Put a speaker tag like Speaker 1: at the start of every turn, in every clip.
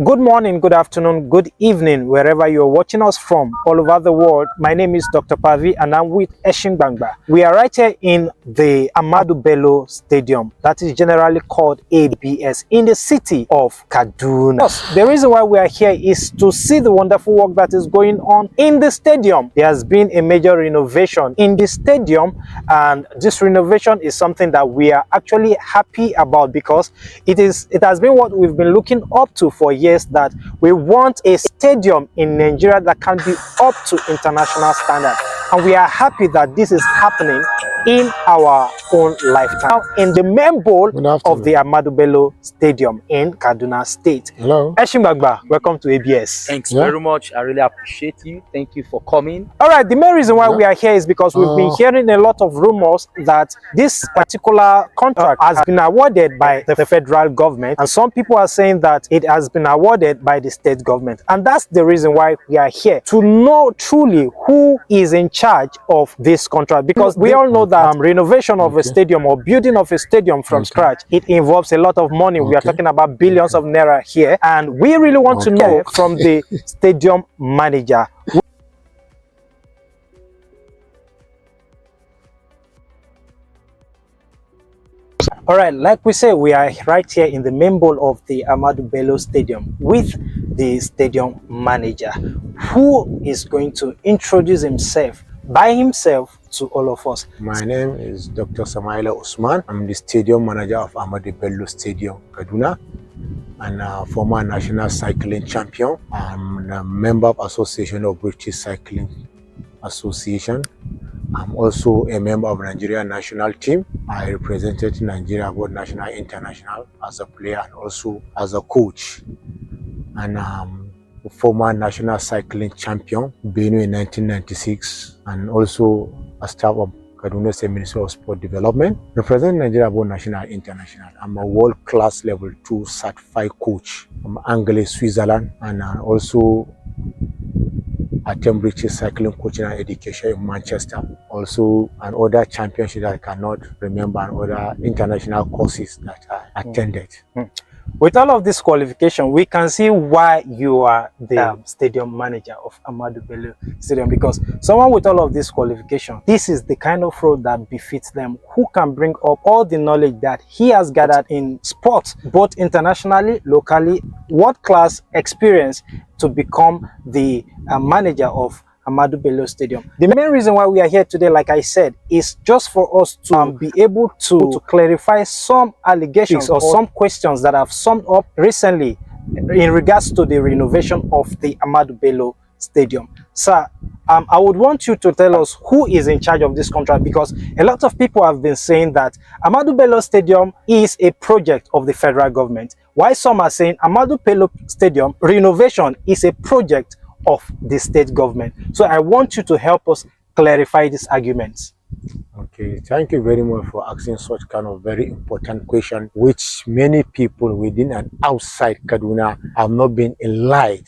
Speaker 1: Good morning, good afternoon, good evening, wherever you're watching us from all over the world. My name is Dr. Pavi and I'm with Eshin Bangba. We are right here in the Ahmadu Bello Stadium, that is generally called ABS, in the city of Kaduna. The reason why we are here is to see the wonderful work that is going on in the stadium. There has been a major renovation in the stadium, and this renovation is something that we are actually happy about because it has been what we've been looking up to for years, that we want a stadium in Nigeria that can be up to international standard, and we are happy that this is happening in our own lifetime. Now, in the main bowl of the Ahmadu Bello Stadium in Kaduna State.
Speaker 2: Hello.
Speaker 1: Eshin Bangba, welcome to ABS.
Speaker 3: Thanks very much. I really appreciate you. Thank you for coming.
Speaker 1: All right, the main reason why we are here is because we've been hearing a lot of rumors that this particular contract has been awarded by the federal government, and some people are saying that it has been awarded by the state government. And that's the reason why we are here, to know truly who is in charge of this contract, because we all know that renovation of a stadium or building of a stadium from scratch, it involves a lot of money. We are talking about billions of naira here, and we really want to know from the stadium manager. All right, like we say, we are right here in the main bowl of the Ahmadu Bello Stadium with the stadium manager, who is going to introduce himself by himself to all of us.
Speaker 2: My name is Dr. Samaila Usman. I'm the stadium manager of Ahmadu Bello Stadium, Kaduna, and a former national cycling champion. I'm a member of Association of British Cycling Association. I'm also a member of Nigeria national team. I represented Nigeria both national and international as a player and also as a coach. And a former national cycling champion, Bello in 1996, and also a staff of Kaduna State Ministry of Sport Development. Representing Nigeria both national and international. I'm a world-class level 2 certified coach from Angers, Switzerland, and also attend British cycling coaching and education in Manchester. Also, and other championships that I cannot remember, and other international courses that I attended.
Speaker 1: With all of this qualification, we can see why you are the stadium manager of Ahmadu Bello Stadium, because someone with all of this qualification, this is the kind of role that befits them, who can bring up all the knowledge that he has gathered in sport, both internationally, locally, world-class experience, to become the manager of Ahmadu Bello Stadium. The main reason why we are here today, like I said, is just for us to be able to clarify some allegations or some questions that have summed up recently in regards to the renovation of the Ahmadu Bello Stadium. Sir, I would want you to tell us who is in charge of this contract, because a lot of people have been saying that Ahmadu Bello Stadium is a project of the federal government, while some are saying Ahmadu Bello Stadium renovation is a project of the state government. So I want you to help us clarify these arguments.
Speaker 2: Okay, thank you very much for asking such kind of very important question, which many people within and outside Kaduna have not been enlightened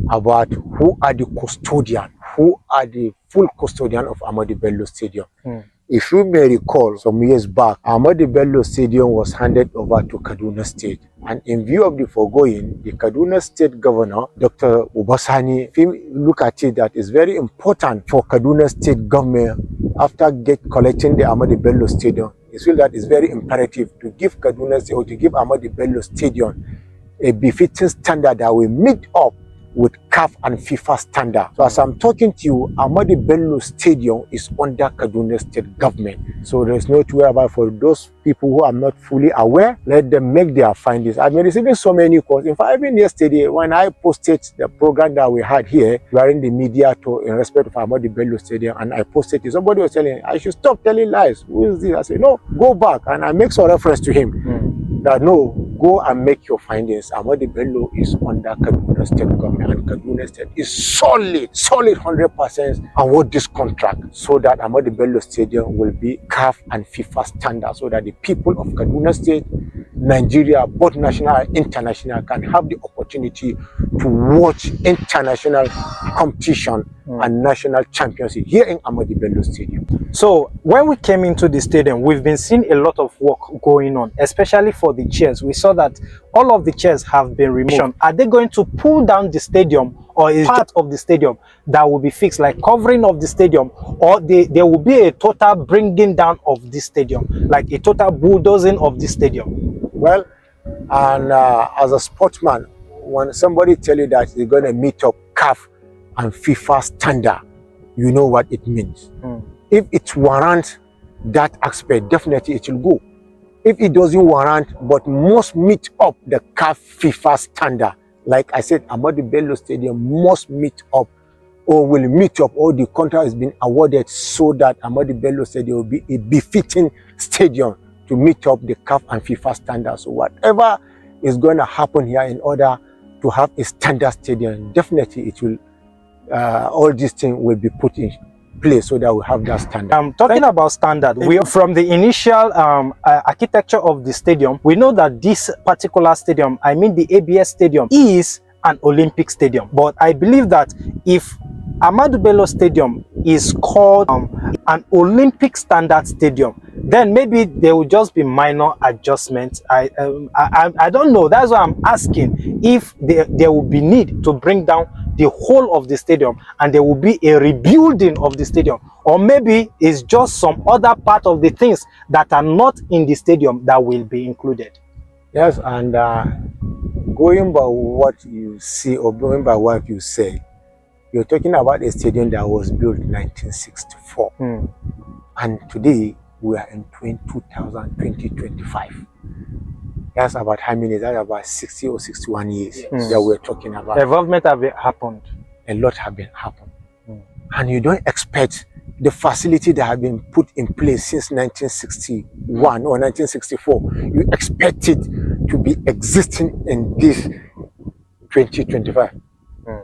Speaker 2: about. Who are the custodian, who are the full custodian of Ahmadu Bello Stadium. If you may recall, some years back, Ahmadu Bello Stadium was handed over to Kaduna State. And in view of the foregoing, the Kaduna State Governor, Dr. Obasani, look at it that it's very important for Kaduna State government, after collecting the Ahmadu Bello Stadium, he feels that it's very imperative to give Kaduna State, or to give Ahmadu Bello Stadium a befitting standard that will meet up with CAF and FIFA standard. So as I'm talking to you, Ahmadu Bello Stadium is under Kaduna State government. So there's no to worry about. For those people who are not fully aware, let them make their findings. I've been receiving so many calls. In fact, even yesterday, when I posted the program that we had here, we are in the media in respect of Ahmadu Bello Stadium, and I posted it, somebody was telling, I should stop telling lies. Who is this? I said, no, go back. And I make some reference to him. That no, go and make your findings. Ahmadu Bello is under Kaduna State government, and Kaduna State is solid 100% award this contract, so that Ahmadu Bello Stadium will be CAF and FIFA standard, so that the people of Kaduna State, Nigeria, both national and international, can have the opportunity to watch international competition and national championship here in Ahmadu Bello Stadium.
Speaker 1: So when we came into the stadium, we've been seeing a lot of work going on, especially for the chairs. We saw that all of the chairs have been removed. Are they going to pull down the stadium, or is part of the stadium that will be fixed, like covering of the stadium, or there will be a total bringing down of the stadium, like a total bulldozing of the stadium?
Speaker 2: Well, and as a sportsman, when somebody tell you that they're going to meet up CAF and FIFA standard, you know what it means. If it warrants that aspect, definitely it will go. If it doesn't warrant, but must meet up the CAF FIFA standard, like I said, Ahmadu Bello Stadium must meet up, or will meet up, or the contract has been awarded so that Ahmadu Bello Stadium will be a befitting stadium to meet up the CAF and FIFA standards. So whatever is going to happen here in order to have a standard stadium, definitely it will, all these things will be put in place so that we have that standard.
Speaker 1: Talking about standard, we from the initial architecture of the stadium, we know that this particular stadium, I mean the ABS stadium, is an Olympic stadium. But I believe that if Ahmadu Bello Stadium is called an Olympic standard stadium, then maybe there will just be minor adjustments. I don't know. That's why I'm asking if there will be need to bring down the whole of the stadium and there will be a rebuilding of the stadium, or maybe it's just some other part of the things that are not in the stadium that will be included.
Speaker 2: Yes, and going by what you see, or going by what you say, you're talking about a stadium that was built in 1964. And today we are in 2025. That's about how many? That's about 60 or 61 years that we're talking about.
Speaker 1: Development have happened.
Speaker 2: A lot have been happened. And you don't expect the facility that have been put in place since 1961 or 1964. You expect it to be existing in this 2025.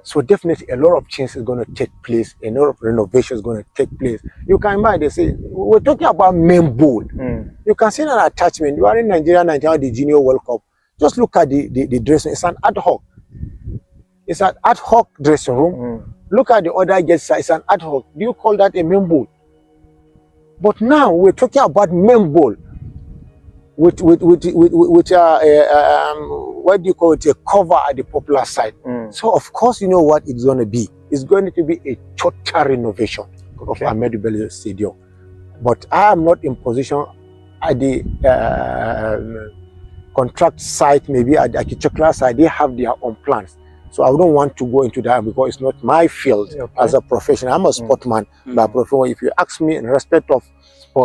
Speaker 2: So definitely a lot of change is going to take place, a lot of renovation is going to take place. You can imagine, they say, we're talking about main bowl. You can see an attachment. You are in Nigeria, the Junior World Cup. Just look at the dressing. It's an ad hoc. It's an ad hoc dressing room. Look at the other guest side. It's an ad hoc. Do you call that a main bowl? But now we're talking about main bowl with what do you call it, a cover at the popular side. So of course, you know what it's going to be. It's going to be a total renovation of Ahmadu Bello Stadium. But I am not in position at the contract side, maybe at the architectural side. They have their own plans. So I don't want to go into that because it's not my field as a professional. I'm a sportsman by profession. If you ask me in respect of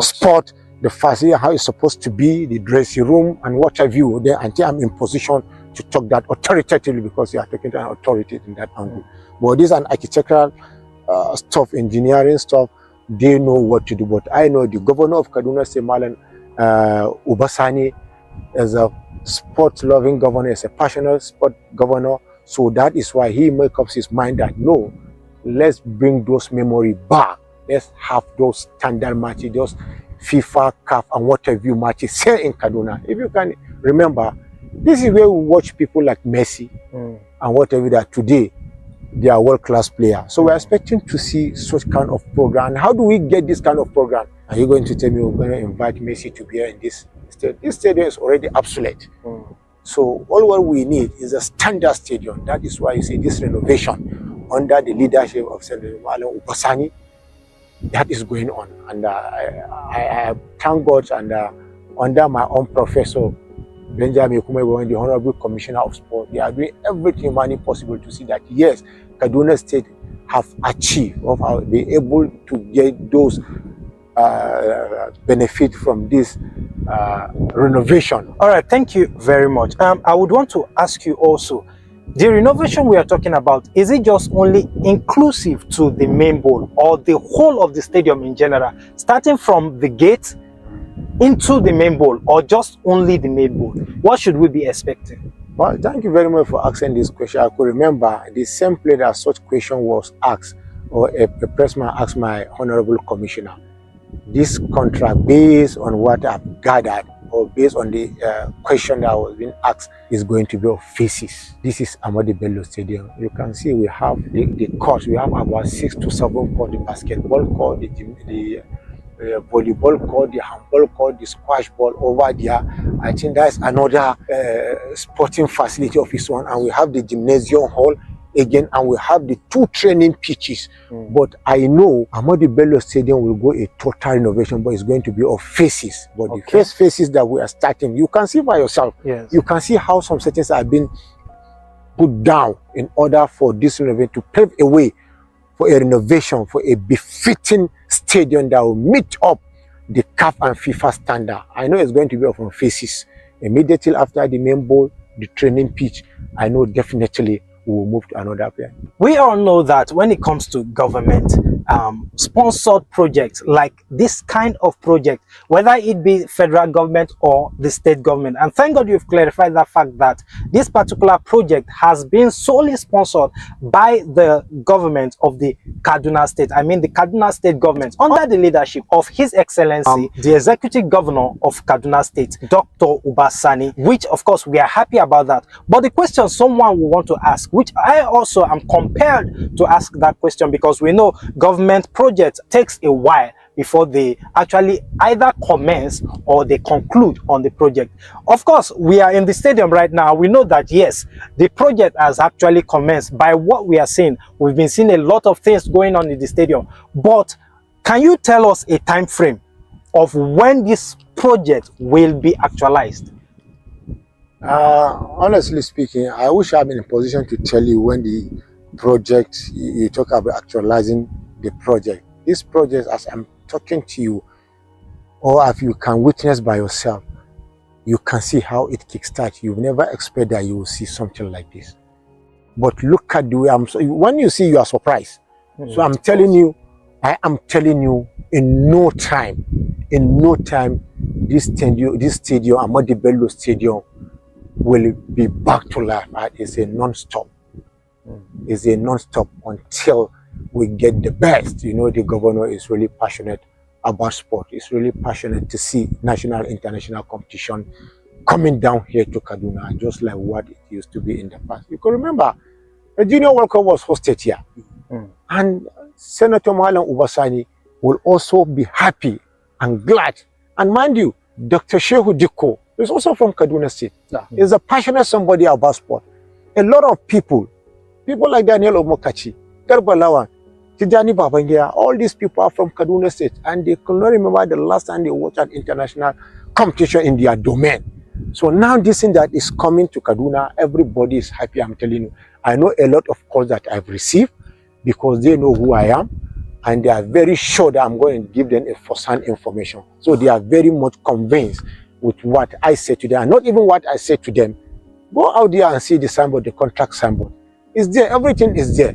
Speaker 2: sport, the facility, how it's supposed to be, the dressing room, and what have you, then until I'm in position to talk that authoritatively, because you are talking to an authority in that angle. But this is an architectural stuff, engineering stuff. They know what to do. But I know the governor of Kaduna, Semalan Ubasani, is a sport-loving governor, is a passionate sport governor. So that is why he makes up his mind that no, let's bring those memories back. Let's have those standard matches, those FIFA, CAF, and what have you matches here in Kaduna. If you can remember, this is where we watch people like Messi and whatever that today they are world-class players. So we're expecting to see such kind of program. And how do we get this kind of program? Are you going to tell me we're going to invite Messi to be here in this stadium? This stadium is already obsolete. So all what we need is a standard stadium. That is why you see this renovation under the leadership of Senator Malam Upasani, that is going on. And I thank God, and under my own professor, Benjamin Kumebo, the Honorable Commissioner of Sport, they are doing everything humanly possible to see that, yes, Kaduna State have achieved, of how they able to get those benefit from this renovation.
Speaker 1: All right, thank you very much. I would want to ask you also, the renovation we are talking about, is it just only inclusive to the main bowl or the whole of the stadium in general, starting from the gate into the main bowl, or just only the main bowl? What should we be expecting?
Speaker 2: Well, thank you very much for asking this question. I could remember the same place that such question was asked, or a pressman asked my Honorable Commissioner. This contract, based on what I've gathered or based on the question that was being asked, is going to be of faces. This is Ahmadu Bello Stadium. You can see we have the courts. We have about 6 to 7 courts: the basketball court, the volleyball court, the handball court, the squash ball over there. I think that's another sporting facility of its own. And we have the gymnasium hall again, and we have the 2 training pitches. But I know Ahmadu Bello Stadium will go a total renovation, but it's going to be of faces. But the first faces that we are starting, you can see by yourself.
Speaker 1: Yes.
Speaker 2: You can see how some settings have been put down in order for this renovation to pave a way for a renovation, for a befitting stadium that will meet up the CAF and FIFA standard. I know it's going to be of faces. Immediately after the main bowl, the training pitch, I know definitely we will move to another place.
Speaker 1: We all know that when it comes to government sponsored projects like this kind of project, whether it be federal government or the state government, and thank God you've clarified the fact that this particular project has been solely sponsored by the government of the Kaduna state. I mean the Kaduna state government under the leadership of His Excellency the Executive Governor of Kaduna State, Dr. Ubasani, which of course we are happy about that. But the question someone will want to ask, which I also am compelled to ask that question, because we know government projects takes a while before they actually either commence or they conclude on the project. Of course, we are in the stadium right now. We know that yes, the project has actually commenced. By what we are seeing, we've been seeing a lot of things going on in the stadium. But can you tell us a time frame of when this project will be actualized?
Speaker 2: Honestly speaking, I wish I had been in a position to tell you when the project, you talk about actualizing the project. This project, as I'm talking to you, or if you can witness by yourself, you can see how it kickstarts. You never expect that you will see something like this. But look at the way when you see, you are surprised. So I'm telling you, I am telling you, in no time, this stadium, Ahmadu Bello Stadium, will be back to life. It's a non-stop. It's a non-stop until we get the best. You know, the governor is really passionate about sport. He's really passionate to see national, international competition coming down here to Kaduna, just like what it used to be in the past. You can remember, the Junior World Cup was hosted here. And Senator Malam Ubasani will also be happy and glad. And mind you, Dr. Shehu Diko is also from Kaduna State. He's a passionate somebody about sport. A lot of people like Daniel Omokachi, Garbalawan, Tijani Babangida, all these people are from Kaduna State, and they cannot remember the last time they watched an international competition in their domain. So now this thing that is coming to Kaduna, everybody is happy, I'm telling you. I know a lot of calls that I've received because they know who I am, and they are very sure that I'm going to give them a first-hand information. So they are very much convinced with what I said to them, and not even what I said to them. Go out there and see the signboard, the contract signboard. It's there, everything is there.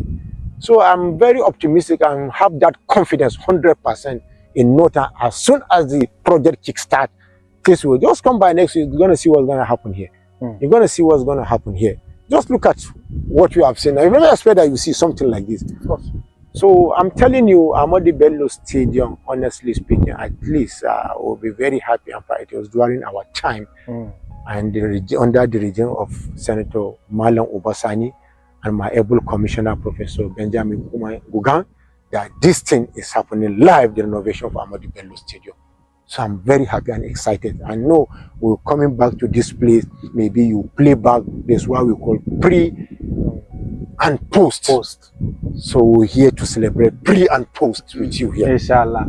Speaker 2: So I'm very optimistic and have that confidence 100% in no time. As soon as the project kickstart, this will just come by next week. You're going to see what's going to happen here. You're going to see what's going to happen here. Just look at what you have seen. I never expect that you see something like this. Of course. So I'm telling you, Ahmadu Bello Stadium, honestly speaking, at least will be very happy and proud. It was during our time and under the regime of Senator Malam Ubasani and my able commissioner, Professor Benjamin Gugan, that this thing is happening live, the renovation of Ahmadu Bello Stadium. So I'm very happy and excited. I know we're coming back to this place. Maybe you play back. That's what we call pre and post. So we're here to celebrate pre and post with you here.
Speaker 1: Inshallah.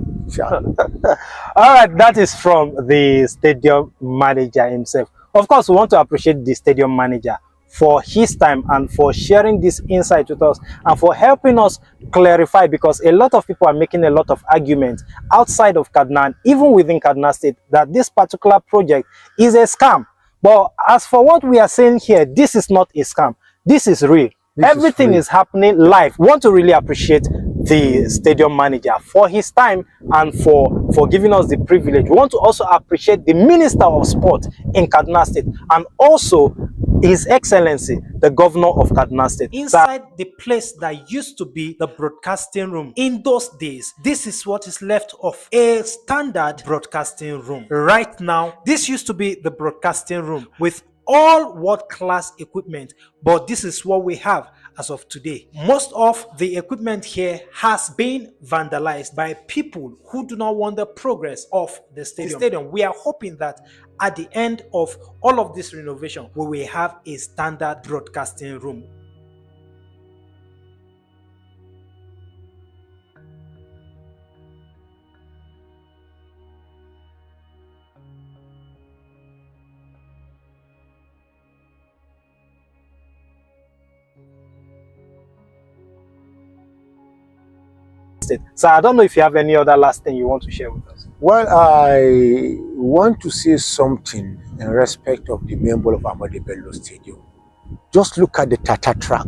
Speaker 1: All right, that is from the stadium manager himself. Of course, we want to appreciate the stadium manager for his time and for sharing this insight with us and for helping us clarify, because a lot of people are making a lot of arguments outside of Kaduna and even within Kaduna State that this particular project is a scam. But as for what we are saying here, this is not a scam. This is real. Everything is happening live. We want to really appreciate the stadium manager for his time and for giving us the privilege. We want to also appreciate the Minister of Sport in Kaduna State and also His Excellency, the Governor of Kaduna State. Inside the place that used to be the broadcasting room in those days, this is what is left of a standard broadcasting room. Right now, this used to be the broadcasting room with all world-class equipment, but this is what we have as of today. Most of the equipment here has been vandalized by people who do not want the progress of the stadium. We are hoping that at the end of all of this renovation, we will have a standard broadcasting room. So I don't know if you have any other last thing you want to share with us.
Speaker 2: Well, I want to say something in respect of the member of Ahmadu Bello Stadium. Just look at the Tata track.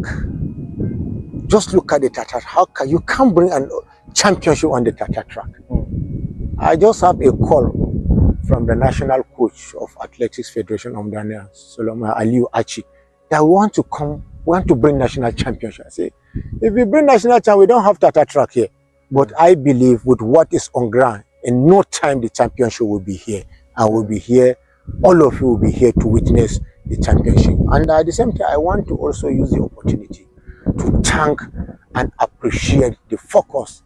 Speaker 2: Just look at the Tata. How can you can't bring a championship on the Tata track? I just have a call from the national coach of Athletics Federation, Omdania Solomon Aliu Achi, that we want to bring national championship. I say, if we bring national championship, we don't have Tata track here. But I believe with what is on ground, in no time the championship will be here. And we'll be here, all of you will be here to witness the championship. And at the same time, I want to also use the opportunity to thank and appreciate the focus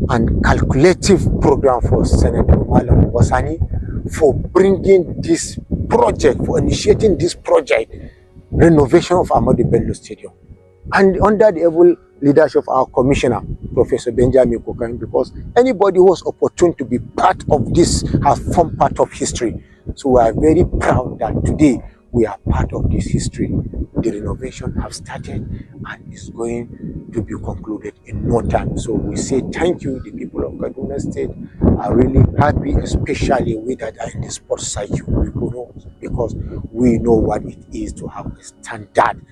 Speaker 2: and calculative program for Senator Malam Wasani for bringing this project, for initiating this project, renovation of Ahmadu Bello Stadium. And under the able leadership of our commissioner, Professor Benjamin Kokan, because anybody who was opportune to be part of this has formed part of history. So we are very proud that today we are part of this history. The renovation has started and is going to be concluded in no time. So we say thank you, the people of Kaduna State are really happy, especially we that are in the sports cycle, because we know what it is to have a standard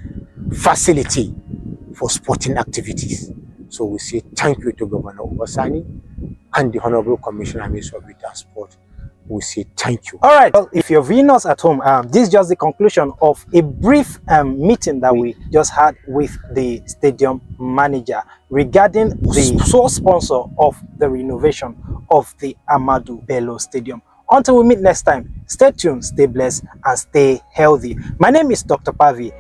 Speaker 2: facility for sporting activities. So we say thank you to Governor Obasani and the Honorable Commissioner Minister of Youth and Sport. We say thank you.
Speaker 1: All right. Well, if you're viewing us at home, this is just the conclusion of a brief meeting that we just had with the stadium manager regarding the sole sponsor of the renovation of the Ahmadu Bello Stadium. Until we meet next time, stay tuned, stay blessed, and stay healthy. My name is Dr. Pavi,